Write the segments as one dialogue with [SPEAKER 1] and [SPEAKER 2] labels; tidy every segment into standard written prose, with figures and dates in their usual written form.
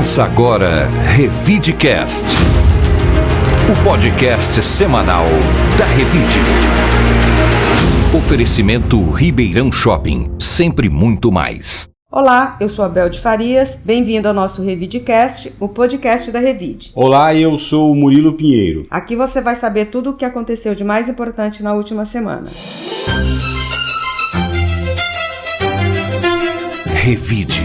[SPEAKER 1] Começa agora Revidecast, o podcast semanal da Revide. Oferecimento Ribeirão Shopping, sempre muito mais.
[SPEAKER 2] Olá, eu sou a Bel de Farias, bem-vindo ao nosso Revidecast, o podcast da Revide.
[SPEAKER 3] Olá, eu sou o Murilo Pinheiro.
[SPEAKER 2] Aqui você vai saber tudo o que aconteceu de mais importante na última semana.
[SPEAKER 1] Revide.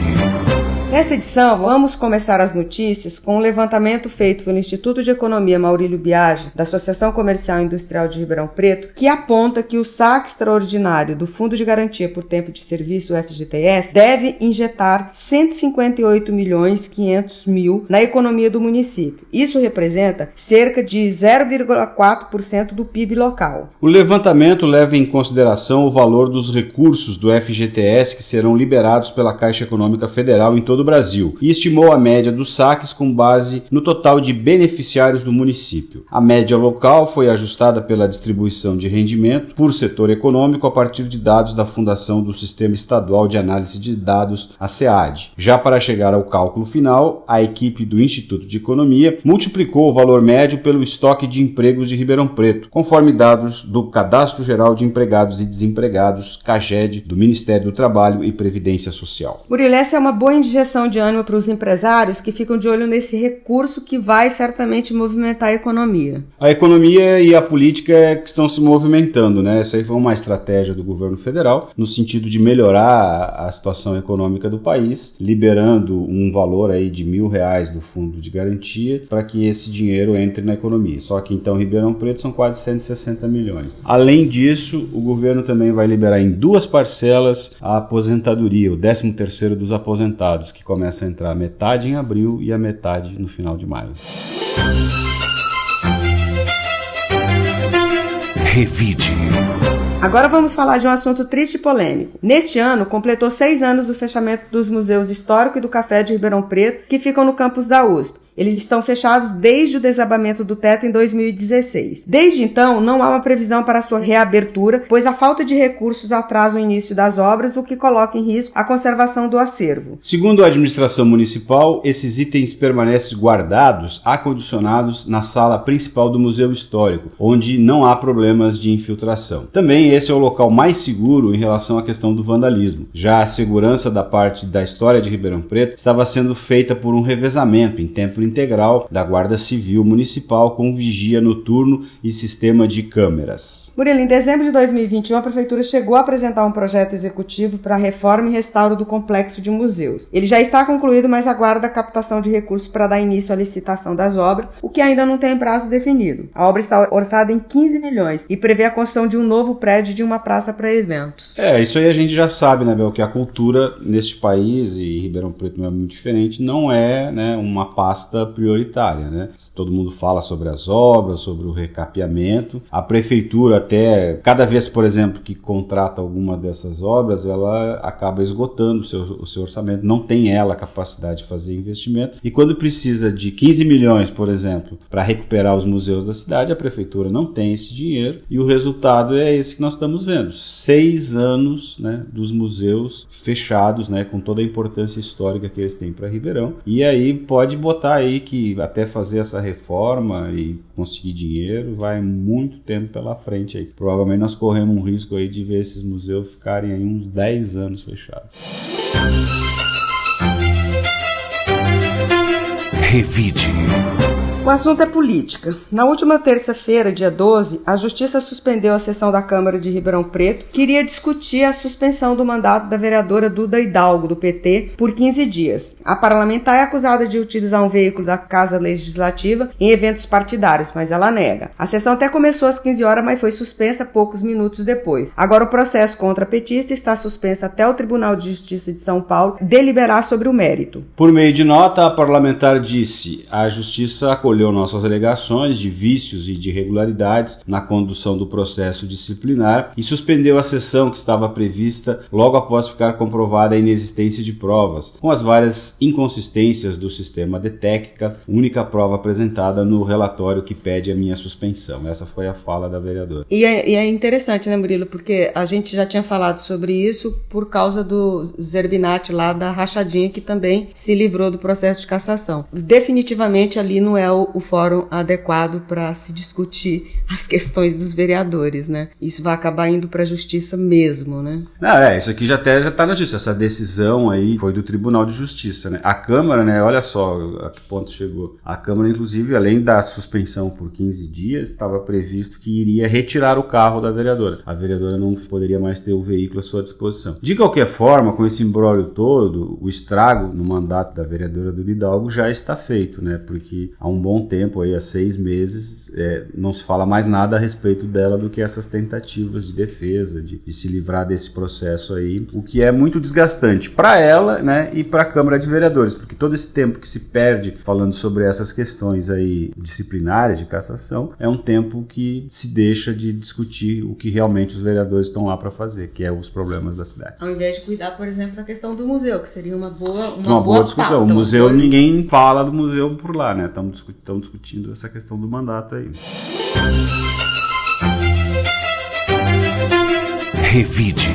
[SPEAKER 2] Nesta edição, vamos começar as notícias com um levantamento feito pelo Instituto de Economia Maurílio Biagi, da Associação Comercial e Industrial de Ribeirão Preto, que aponta que o saque extraordinário do Fundo de Garantia por Tempo de Serviço, o FGTS, deve injetar 158.500.000 na economia do município. Isso representa cerca de 0,4% do PIB local.
[SPEAKER 3] O levantamento leva em consideração o valor dos recursos do FGTS que serão liberados pela Caixa Econômica Federal em todo o Brasil e estimou a média dos saques com base no total de beneficiários do município. A média local foi ajustada pela distribuição de rendimento por setor econômico a partir de dados da Fundação do Sistema Estadual de Análise de Dados, a SEAD. Já para chegar ao cálculo final, a equipe do Instituto de Economia multiplicou o valor médio pelo estoque de empregos de Ribeirão Preto, conforme dados do Cadastro Geral de Empregados e Desempregados, CAGED, do Ministério do Trabalho e Previdência Social.
[SPEAKER 2] Murilo, essa é uma boa injeção de ânimo para os empresários que ficam de olho nesse recurso que vai certamente movimentar a economia.
[SPEAKER 3] A economia e a política que estão se movimentando, né? Essa aí foi uma estratégia do governo federal no sentido de melhorar a situação econômica do país, liberando um valor aí de R$1.000 do fundo de garantia para que esse dinheiro entre na economia. Só que então Ribeirão Preto são quase 160 milhões. Além disso, o governo também vai liberar em 2 parcelas a aposentadoria, o 13º dos aposentados, que começa a entrar metade em abril e a metade no final de maio.
[SPEAKER 1] Revide.
[SPEAKER 2] Agora vamos falar de um assunto triste e polêmico. Neste ano, completou 6 anos do fechamento dos Museus Histórico e do Café de Ribeirão Preto, que ficam no campus da USP. Eles estão fechados desde o desabamento do teto em 2016. Desde então, não há uma previsão para sua reabertura, pois a falta de recursos atrasa o início das obras, o que coloca em risco a conservação do acervo.
[SPEAKER 3] Segundo a administração municipal, esses itens permanecem guardados, acondicionados na sala principal do Museu Histórico, onde não há problemas de infiltração. Também esse é o local mais seguro em relação à questão do vandalismo. Já a segurança da parte da história de Ribeirão Preto estava sendo feita por um revezamento em tempo integral da Guarda Civil Municipal com vigia noturno e sistema de câmeras.
[SPEAKER 2] Murilo, em dezembro de 2021, a Prefeitura chegou a apresentar um projeto executivo para a reforma e restauro do complexo de museus. Ele já está concluído, mas aguarda a captação de recursos para dar início à licitação das obras, o que ainda não tem prazo definido. A obra está orçada em 15 milhões e prevê a construção de um novo prédio de uma praça para eventos.
[SPEAKER 3] Isso aí a gente já sabe, né, Bel, que a cultura neste país, e Ribeirão Preto não é muito diferente, não é, né, uma pasta prioritária, né? Todo mundo fala sobre as obras, sobre o recapeamento. A prefeitura até, cada vez, por exemplo, que contrata alguma dessas obras, ela acaba esgotando o seu orçamento, não tem ela a capacidade de fazer investimento, e quando precisa de 15 milhões, por exemplo, para recuperar os museus da cidade, a prefeitura não tem esse dinheiro, e o resultado é esse que nós estamos vendo. 6 anos, né, dos museus fechados, né, com toda a importância histórica que eles têm para Ribeirão, e aí pode botar aí que até fazer essa reforma e conseguir dinheiro vai muito tempo pela frente aí. Provavelmente nós corremos um risco aí de ver esses museus ficarem aí uns 10 anos fechados.
[SPEAKER 1] Revide.
[SPEAKER 2] O assunto é política. Na última terça-feira, dia 12, a Justiça suspendeu a sessão da Câmara de Ribeirão Preto, que iria discutir a suspensão do mandato da vereadora Duda Hidalgo, do PT, por 15 dias. A parlamentar é acusada de utilizar um veículo da Casa Legislativa em eventos partidários, mas ela nega. A sessão até começou às 15 horas, mas foi suspensa poucos minutos depois. Agora o processo contra a petista está suspenso até o Tribunal de Justiça de São Paulo deliberar sobre o mérito.
[SPEAKER 3] Por meio de nota, a parlamentar disse: a Justiça acolheu acolheu nossas alegações de vícios e de irregularidades na condução do processo disciplinar e suspendeu a sessão que estava prevista logo após ficar comprovada a inexistência de provas, com as várias inconsistências do sistema de técnica, única prova apresentada no relatório que pede a minha suspensão. Essa foi a fala da vereadora.
[SPEAKER 2] E é interessante, né, Murilo, porque a gente já tinha falado sobre isso por causa do Zerbinati lá da rachadinha, que também se livrou do processo de cassação. Definitivamente ali não é o fórum adequado para se discutir as questões dos vereadores, né? Isso vai acabar indo para a justiça mesmo, né?
[SPEAKER 3] Isso aqui já está na justiça. Essa decisão aí foi do Tribunal de Justiça, né? A Câmara, né, olha só a que ponto chegou. A Câmara, inclusive, além da suspensão por 15 dias, estava previsto que iria retirar o carro da vereadora. A vereadora não poderia mais ter o veículo à sua disposição. De qualquer forma, com esse imbróglio todo, o estrago no mandato da vereadora do Hidalgo já está feito, né? Porque há um bom tempo, aí, há 6 meses, não se fala mais nada a respeito dela do que essas tentativas de defesa, de se livrar desse processo aí, o que é muito desgastante para ela, né, e para a Câmara de Vereadores, porque todo esse tempo que se perde falando sobre essas questões aí disciplinares de cassação é um tempo que se deixa de discutir o que realmente os vereadores estão lá para fazer, que é os problemas da cidade.
[SPEAKER 2] Ao invés de cuidar, por exemplo, da questão do museu, que seria uma boa
[SPEAKER 3] discussão.
[SPEAKER 2] pauta.
[SPEAKER 3] O museu, ninguém fala do museu por lá, né? Estamos discutindo essa questão do mandato aí.
[SPEAKER 1] Revide.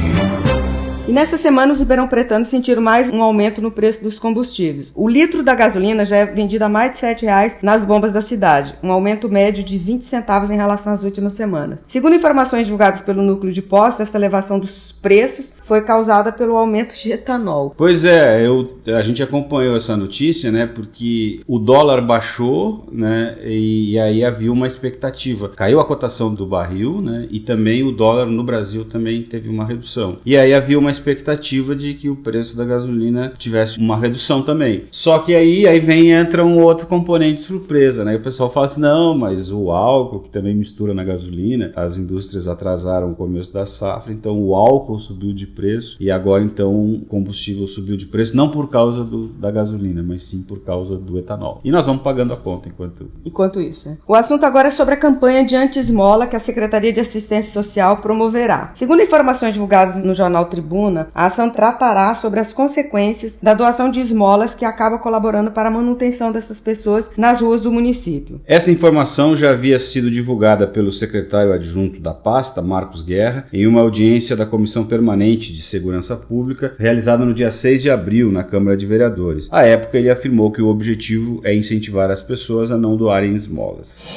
[SPEAKER 2] E nessa semana os ribeirão-pretanos sentiram mais um aumento no preço dos combustíveis. O litro da gasolina já é vendido a mais de R$ 7,00 nas bombas da cidade, um aumento médio de 20 centavos em relação às últimas semanas. Segundo informações divulgadas pelo núcleo de postos, essa elevação dos preços foi causada pelo aumento de etanol.
[SPEAKER 3] Pois é, a gente acompanhou essa notícia, né, porque o dólar baixou, né, e aí havia uma expectativa. Caiu a cotação do barril, né, e também o dólar no Brasil também teve uma redução. E aí havia uma expectativa de que o preço da gasolina tivesse uma redução também. Só que aí entra um outro componente surpresa, né? E o pessoal fala assim, não, mas o álcool que também mistura na gasolina, as indústrias atrasaram o começo da safra, então o álcool subiu de preço e agora então o combustível subiu de preço, não por causa da gasolina, mas sim por causa do etanol. E nós vamos pagando a conta enquanto isso.
[SPEAKER 2] Né? O assunto agora é sobre a campanha de anti-esmola que a Secretaria de Assistência Social promoverá. Segundo informações divulgadas no jornal Tribuna, a ação tratará sobre as consequências da doação de esmolas que acaba colaborando para a manutenção dessas pessoas nas ruas do município.
[SPEAKER 3] Essa informação já havia sido divulgada pelo secretário adjunto da pasta, Marcos Guerra, em uma audiência da Comissão Permanente de Segurança Pública, realizada no dia 6 de abril na Câmara de Vereadores. À época, ele afirmou que o objetivo é incentivar as pessoas a não doarem esmolas.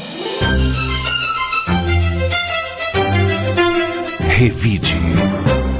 [SPEAKER 1] Revide.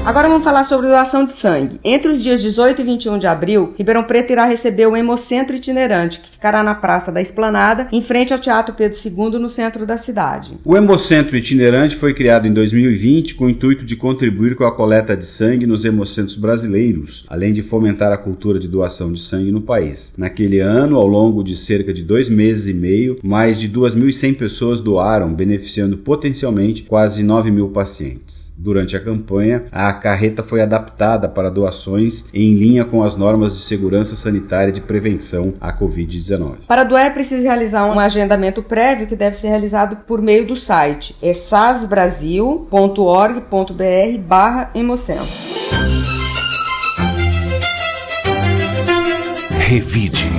[SPEAKER 2] Agora vamos falar sobre doação de sangue. Entre os dias 18 e 21 de abril, Ribeirão Preto irá receber o Hemocentro Itinerante, que ficará na Praça da Esplanada, em frente ao Teatro Pedro II, no centro da cidade.
[SPEAKER 3] O Hemocentro Itinerante foi criado em 2020 com o intuito de contribuir com a coleta de sangue nos hemocentros brasileiros, além de fomentar a cultura de doação de sangue no país. Naquele ano, ao longo de cerca de 2 meses e meio, mais de 2.100 pessoas doaram, beneficiando potencialmente quase 9.000 pacientes. Durante a campanha, a carreta foi adaptada para doações em linha com as normas de segurança sanitária de prevenção à Covid-19.
[SPEAKER 2] Para doar é preciso realizar um agendamento prévio que deve ser realizado por meio do site sasbrasil.org.br/hemocentro.
[SPEAKER 1] Revide.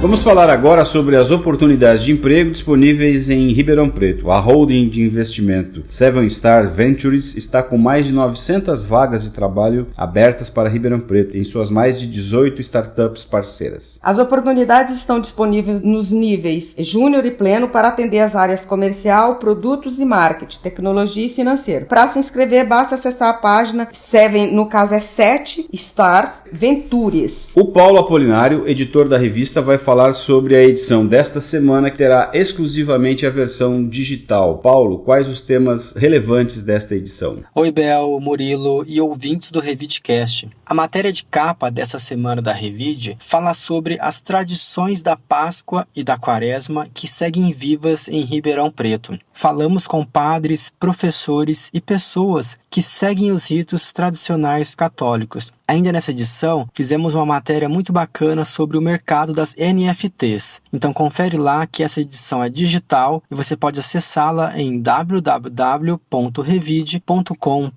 [SPEAKER 3] Vamos falar agora sobre as oportunidades de emprego disponíveis em Ribeirão Preto. A holding de investimento Seven Star Ventures está com mais de 900 vagas de trabalho abertas para Ribeirão Preto, em suas mais de 18 startups parceiras.
[SPEAKER 2] As oportunidades estão disponíveis nos níveis júnior e pleno para atender as áreas comercial, produtos e marketing, tecnologia e financeiro. Para se inscrever, basta acessar a página Seven, no caso é 7 Stars Ventures.
[SPEAKER 3] O Paulo Apolinário, editor da revista, vai falar sobre a edição desta semana, que terá exclusivamente a versão digital. Paulo, quais os temas relevantes desta edição?
[SPEAKER 4] Oi, Bel, Murilo e ouvintes do Revidecast. A matéria de capa dessa semana da Revide fala sobre as tradições da Páscoa e da Quaresma que seguem vivas em Ribeirão Preto. Falamos com padres, professores e pessoas que seguem os ritos tradicionais católicos. Ainda nessa edição, fizemos uma matéria muito bacana sobre o mercado das NFT NFTs. Então confere lá que essa edição é digital e você pode acessá-la em www.revide.com.br.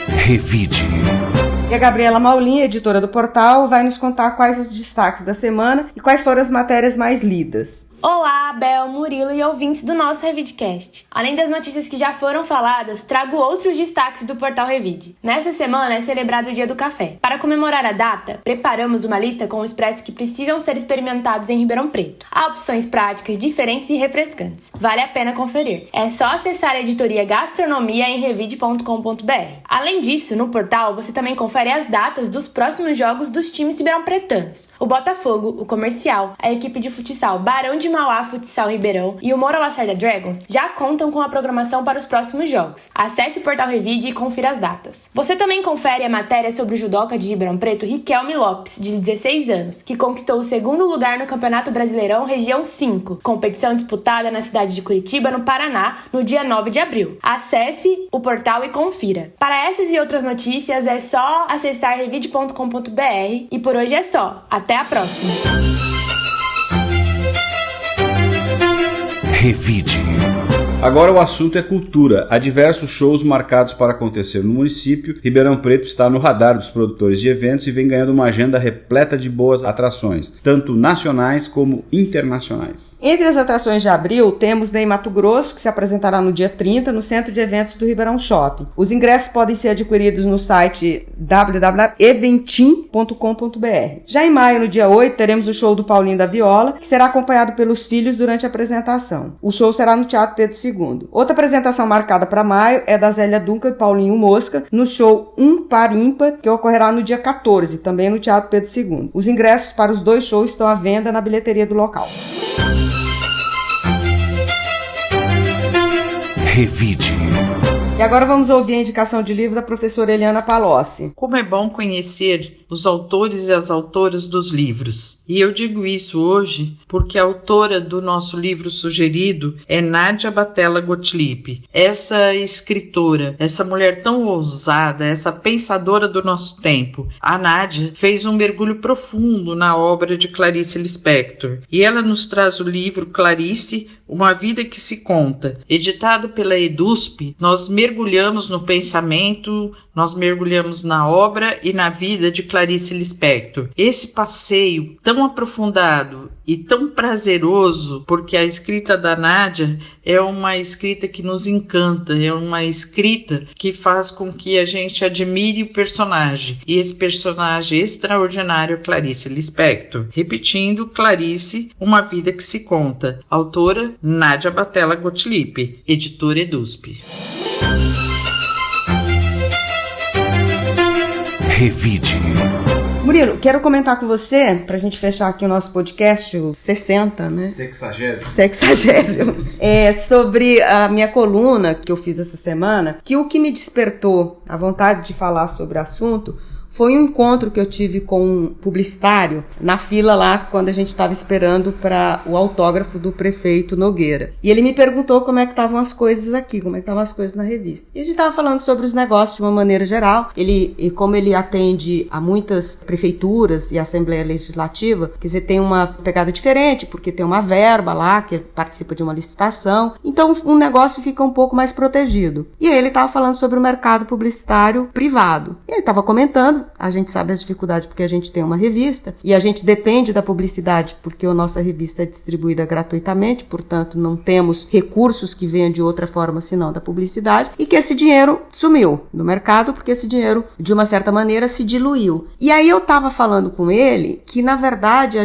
[SPEAKER 1] Revide.
[SPEAKER 2] E a Gabriela Maulin, editora do portal, vai nos contar quais os destaques da semana e quais foram as matérias mais lidas.
[SPEAKER 5] Olá, Bel, Murilo e ouvintes do nosso Revidecast. Além das notícias que já foram faladas, trago outros destaques do portal Revide. Nessa semana é celebrado o Dia do Café. Para comemorar a data, preparamos uma lista com expressos que precisam ser experimentados em Ribeirão Preto. Há opções práticas, diferentes e refrescantes. Vale a pena conferir. É só acessar a editoria Gastronomia em revide.com.br. Além disso, no portal você também confere as datas dos próximos jogos dos times ribeirão-pretanos. O Botafogo, o Comercial, a equipe de futsal Barão de Mauá Futsal Ribeirão e o Moura Lacerda Dragons já contam com a programação para os próximos jogos. Acesse o portal Revide e confira as datas. Você também confere a matéria sobre o judoca de Ribeirão Preto Riquelme Lopes, de 16 anos, que conquistou o segundo lugar no Campeonato Brasileirão Região 5, competição disputada na cidade de Curitiba, no Paraná, no dia 9 de abril. Acesse o portal e confira. Para essas e outras notícias é só acessar revide.com.br e por hoje é só. Até a próxima!
[SPEAKER 1] Revide.
[SPEAKER 3] Agora o assunto é cultura. Há diversos shows marcados para acontecer no município. Ribeirão Preto está no radar dos produtores de eventos e vem ganhando uma agenda repleta de boas atrações, tanto nacionais como internacionais.
[SPEAKER 2] Entre as atrações de abril, temos Ney Mato Grosso, que se apresentará no dia 30 no Centro de Eventos do Ribeirão Shopping. Os ingressos podem ser adquiridos no site www.eventim.com.br. Já em maio, no dia 8, teremos o show do Paulinho da Viola, que será acompanhado pelos filhos durante a apresentação. O show será no Teatro Pedro II. Outra apresentação marcada para maio é da Zélia Duncan e Paulinho Mosca no show Um Par Ímpar, que ocorrerá no dia 14, também no Teatro Pedro II. Os ingressos para os dois shows estão à venda na bilheteria do local.
[SPEAKER 1] Revide.
[SPEAKER 2] E agora vamos ouvir a indicação de livro da professora Eliana Palocci.
[SPEAKER 6] Como é bom conhecer os autores e as autoras dos livros. E eu digo isso hoje porque a autora do nosso livro sugerido é Nádia Batella Gottlieb. Essa escritora, essa mulher tão ousada, essa pensadora do nosso tempo. A Nádia fez um mergulho profundo na obra de Clarice Lispector. E ela nos traz o livro Clarice, Uma Vida que se Conta. Editado pela EDUSP, nós mergulhamos no pensamento, nós mergulhamos na obra e na vida de Clarice Lispector. Esse passeio tão aprofundado e tão prazeroso, porque a escrita da Nádia é uma escrita que nos encanta, é uma escrita que faz com que a gente admire o personagem. E esse personagem extraordinário é Clarice Lispector. Repetindo, Clarice, Uma Vida que se Conta. Autora, Nádia Batella Gottlieb. Editora EDUSP.
[SPEAKER 1] Revide.
[SPEAKER 2] Murilo, quero comentar com você, pra gente fechar aqui o nosso podcast, o 60, né? 60º. Sobre a minha coluna que eu fiz essa semana, que o que me despertou a vontade de falar sobre o assunto foi um encontro que eu tive com um publicitário na fila lá, quando a gente estava esperando para o autógrafo do prefeito Nogueira. E ele me perguntou como é que estavam as coisas aqui, como é que estavam as coisas na revista. E a gente estava falando sobre os negócios de uma maneira geral. E como ele atende a muitas prefeituras e Assembleia Legislativa, quer dizer, tem uma pegada diferente, porque tem uma verba lá que participa de uma licitação. Então o negócio fica um pouco mais protegido. E aí ele estava falando sobre o mercado publicitário privado. E ele estava comentando. A gente sabe as dificuldades porque a gente tem uma revista e a gente depende da publicidade porque a nossa revista é distribuída gratuitamente, portanto não temos recursos que venham de outra forma senão da publicidade, e que esse dinheiro sumiu do mercado porque esse dinheiro de uma certa maneira se diluiu. E aí eu estava falando com ele que na verdade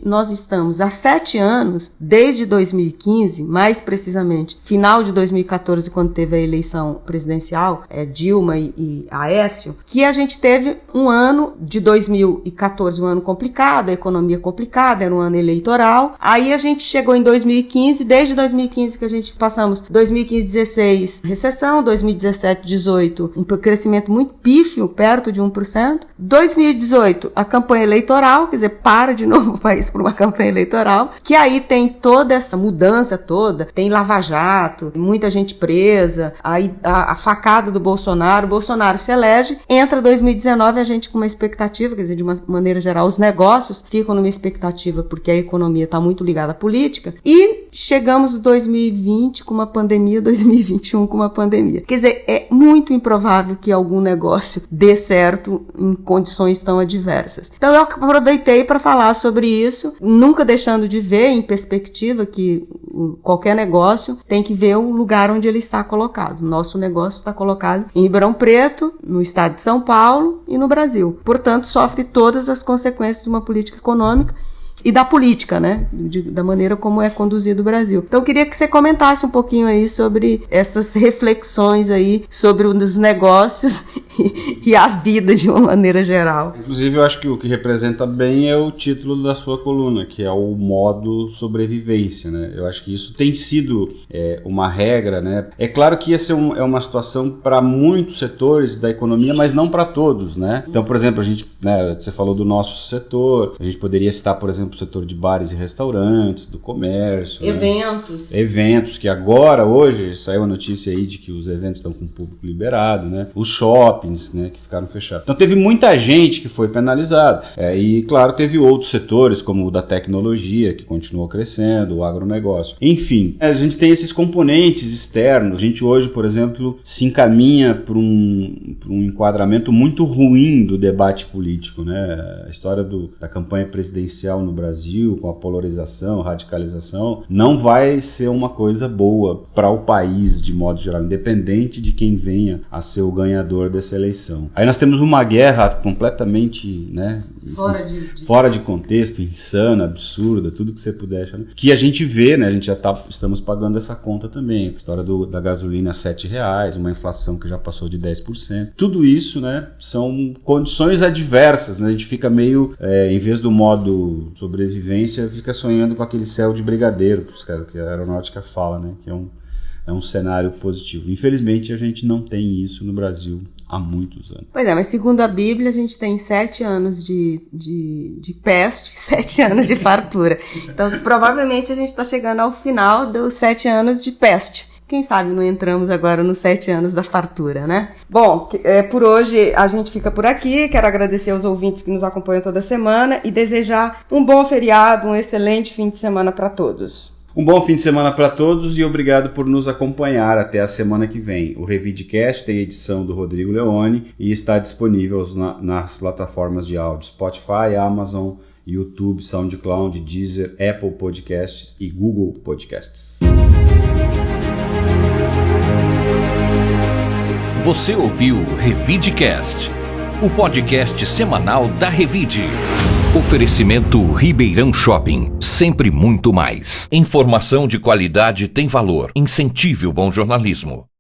[SPEAKER 2] nós estamos há 7 anos, desde 2015, mais precisamente final de 2014, quando teve a eleição presidencial, Dilma e Aécio, que a gente teve um ano de 2014, um ano complicado, a economia complicada, era um ano eleitoral. Aí a gente chegou em 2015, desde 2015 que a gente passamos 2015, 16, recessão, 2017, 18, um crescimento muito pífio, perto de 1%. 2018, a campanha eleitoral, quer dizer, para de novo o país por uma campanha eleitoral, que aí tem toda essa mudança toda, tem Lava Jato, muita gente presa, aí a facada do Bolsonaro, o Bolsonaro se elege, entra 2019, 2019 a gente com uma expectativa, quer dizer, de uma maneira geral, os negócios ficam numa expectativa porque a economia está muito ligada à política, e chegamos em 2020 com uma pandemia, 2021 com uma pandemia. Quer dizer, é muito improvável que algum negócio dê certo em condições tão adversas. Então eu aproveitei para falar sobre isso, nunca deixando de ver em perspectiva que qualquer negócio tem que ver o lugar onde ele está colocado. Nosso negócio está colocado em Ribeirão Preto, no estado de São Paulo e no Brasil. Portanto, sofre todas as consequências de uma política econômica e da política, né? Da maneira como é conduzido o Brasil. Então, eu queria que você comentasse um pouquinho aí sobre essas reflexões aí sobre os negócios e a vida de uma maneira geral.
[SPEAKER 3] Inclusive, eu acho que o que representa bem é o título da sua coluna, que é o modo sobrevivência, né? Eu acho que isso tem sido uma regra, né? É claro que essa é uma situação para muitos setores da economia, mas não para todos, né? Então, por exemplo, a gente, né, você falou do nosso setor, a gente poderia citar, por exemplo, o setor de bares e restaurantes, do comércio.
[SPEAKER 2] Eventos.
[SPEAKER 3] Né? Eventos, que agora, hoje, saiu a notícia aí de que os eventos estão com o público liberado, né? Os shoppings, né, que ficaram fechados. Então teve muita gente que foi penalizada. E, claro, teve outros setores, como o da tecnologia, que continuou crescendo, o agronegócio. Enfim, a gente tem esses componentes externos. A gente hoje, por exemplo, se encaminha para um enquadramento muito ruim do debate político, né? A história da campanha presidencial no Brasil, com a polarização, radicalização, não vai ser uma coisa boa para o país de modo geral, independente de quem venha a ser o ganhador dessa eleição. Aí nós temos uma guerra completamente, né, fora de contexto, insana, absurda, tudo que você puder chamar, que a gente vê, né, a gente já estamos pagando essa conta também. A história da gasolina a R$7, uma inflação que já passou de 10%. Tudo isso, né, são condições adversas, né? A gente fica meio, em vez do modo sobrevivência, fica sonhando com aquele céu de brigadeiro que a aeronáutica fala, né? Que é um cenário positivo. Infelizmente, a gente não tem isso no Brasil há muitos anos.
[SPEAKER 2] Pois é, mas segundo a Bíblia, a gente tem 7 anos de peste, 7 anos de fartura. Então, provavelmente, a gente está chegando ao final dos 7 anos de peste. Quem sabe não entramos agora nos 7 anos da fartura, né? Bom, por hoje a gente fica por aqui. Quero agradecer aos ouvintes que nos acompanham toda semana e desejar um bom feriado, um excelente fim de semana para todos.
[SPEAKER 3] Um bom fim de semana para todos e obrigado por nos acompanhar até a semana que vem. O Revidcast tem edição do Rodrigo Leone e está disponível nas plataformas de áudio Spotify, Amazon, YouTube, SoundCloud, Deezer, Apple Podcasts e Google Podcasts.
[SPEAKER 1] Você ouviu Revidcast, o podcast semanal da Revide. Oferecimento Ribeirão Shopping, sempre muito mais. Informação de qualidade tem valor. Incentive o bom jornalismo.